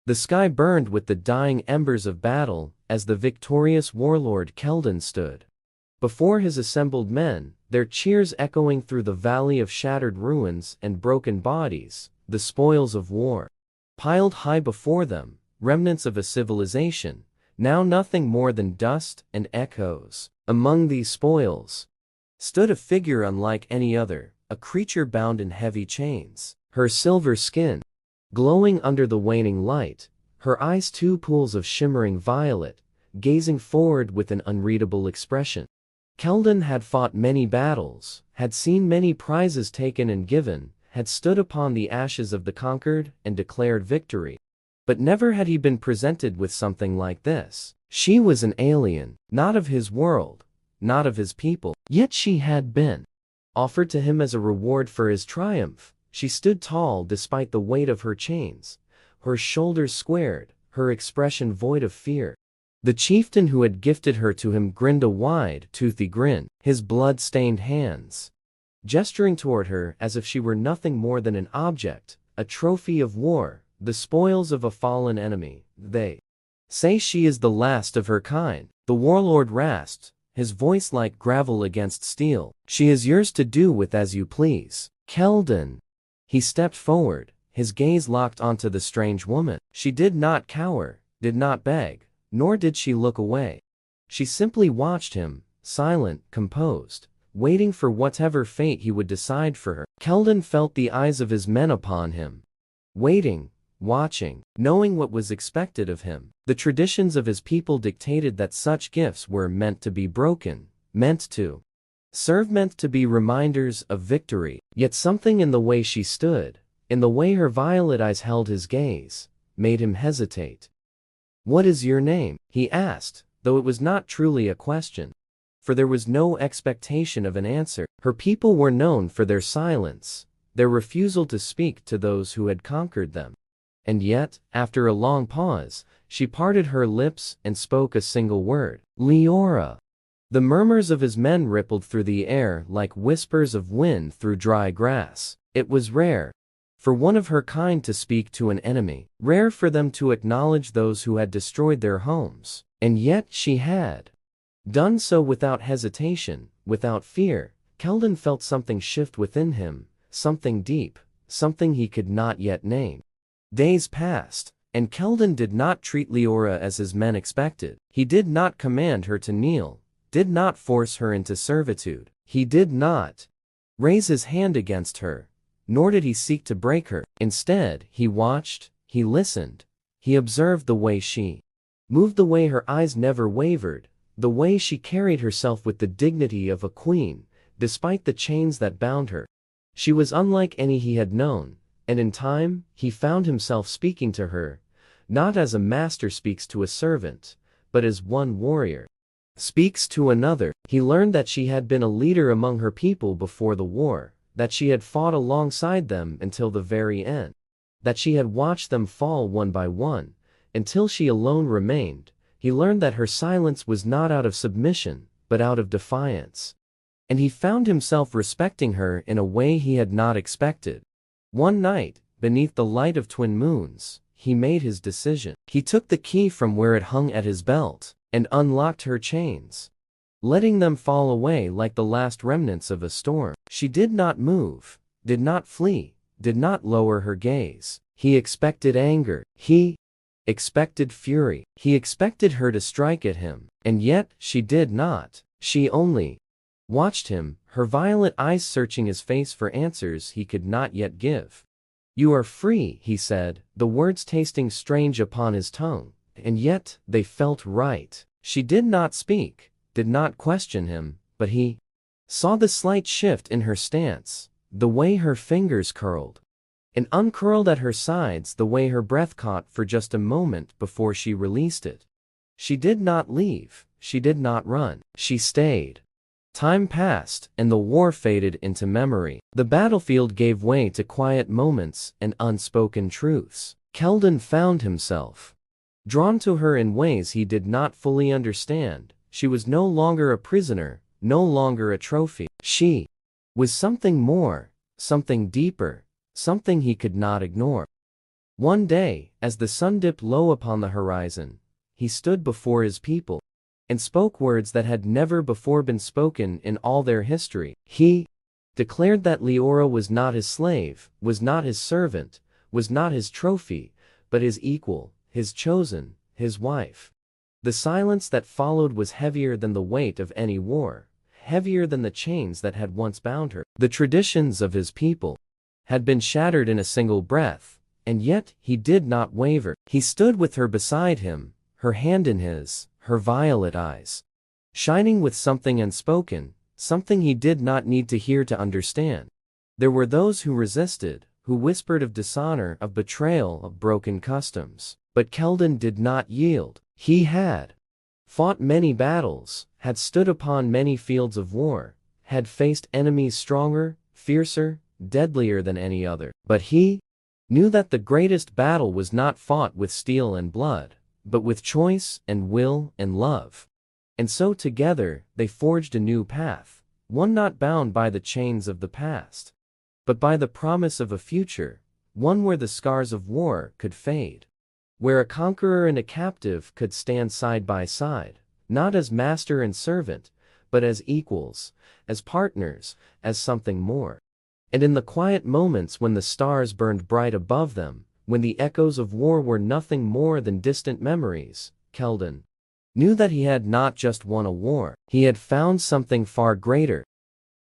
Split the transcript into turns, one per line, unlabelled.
The sky burned with the dying embers of battle as the victorious warlord Keldon stood before his assembled men, their cheers echoing through the valley of shattered ruins and broken bodies, the spoils of war piled high before them, remnants of a civilization, now nothing more than dust and echoes. Among these spoils stood a figure unlike any other, a creature bound in heavy chains, her silver skin glowing under the waning light, her eyes two pools of shimmering violet, gazing forward with an unreadable expression. Keldon had fought many battles, had seen many prizes taken and given, had stood upon the ashes of the conquered and declared victory. But never had he been presented with something like this. She was an alien, not of his world, not of his people, yet she had been offered to him as a reward for his triumph. She stood tall despite the weight of her chains, her shoulders squared, her expression void of fear. The chieftain who had gifted her to him grinned a wide, toothy grin, his blood-stained hands gesturing toward her as if she were nothing more than an object, a trophy of war, the spoils of a fallen enemy. They say she is the last of her kind, the warlord rasped, his voice like gravel against steel. She is yours to do with as you please. Keldon. He stepped forward, his gaze locked onto the strange woman. She did not cower, did not beg, nor did she look away. She simply watched him, silent, composed, waiting for whatever fate he would decide for her. Keldon felt the eyes of his men upon him, waiting, watching, knowing what was expected of him. The traditions of his people dictated that such gifts were meant to be broken, meant to serve, meant to be reminders of victory. Yet something in the way she stood, in the way her violet eyes held his gaze, made him hesitate. "What is your name?" he asked, though it was not truly a question, for there was no expectation of an answer. Her people were known for their silence, their refusal to speak to those who had conquered them. And yet, after a long pause, she parted her lips and spoke a single word: Leora. The murmurs of his men rippled through the air like whispers of wind through dry grass. It was rare for one of her kind to speak to an enemy, rare for them to acknowledge those who had destroyed their homes. And yet she had done so without hesitation, without fear. Keldon felt something shift within him, something deep, something he could not yet name. Days passed, and Keldon did not treat Leora as his men expected. He did not command her to kneel, did not force her into servitude. He did not raise his hand against her, nor did he seek to break her. Instead, he watched, he listened, he observed the way she moved, the way her eyes never wavered, the way she carried herself with the dignity of a queen, despite the chains that bound her. She was unlike any he had known, and in time, he found himself speaking to her, not as a master speaks to a servant, but as one warrior speaks to another. He learned that she had been a leader among her people before the war, that she had fought alongside them until the very end, that she had watched them fall one by one, until she alone remained. He learned that her silence was not out of submission, but out of defiance. And he found himself respecting her in a way he had not expected. One night, beneath the light of twin moons, he made his decision. He took the key from where it hung at his belt, and unlocked her chains, letting them fall away like the last remnants of a storm. She did not move, did not flee, did not lower her gaze. He expected anger. He expected fury. He expected her to strike at him, and yet she did not. She only watched him, her violet eyes searching his face for answers he could not yet give. "You are free," he said, the words tasting strange upon his tongue, and yet they felt right. She did not speak, did not question him, but he saw the slight shift in her stance, the way her fingers curled and uncurled at her sides, the way her breath caught for just a moment before she released it. She did not leave, she did not run, she stayed. Time passed, and the war faded into memory. The battlefield gave way to quiet moments and unspoken truths. Keldon found himself drawn to her in ways he did not fully understand. She was no longer a prisoner, no longer a trophy. She was something more, something deeper, something he could not ignore. One day, as the sun dipped low upon the horizon, he stood before his people and spoke words that had never before been spoken in all their history. He declared that Leora was not his slave, was not his servant, was not his trophy, but his equal, his chosen, his wife. The silence that followed was heavier than the weight of any war, heavier than the chains that had once bound her. The traditions of his people had been shattered in a single breath, and yet he did not waver. He stood with her beside him, her hand in his, her violet eyes shining with something unspoken, something he did not need to hear to understand. There were those who resisted, who whispered of dishonor, of betrayal, of broken customs. But Keldon did not yield. He had fought many battles, had stood upon many fields of war, had faced enemies stronger, fiercer, deadlier than any other. But he knew that the greatest battle was not fought with steel and blood, but with choice and will and love. And so together they forged a new path, one not bound by the chains of the past, but by the promise of a future, one where the scars of war could fade, where a conqueror and a captive could stand side by side, not as master and servant, but as equals, as partners, as something more. And in the quiet moments when the stars burned bright above them, when the echoes of war were nothing more than distant memories, Keldon knew that he had not just won a war. He had found something far greater.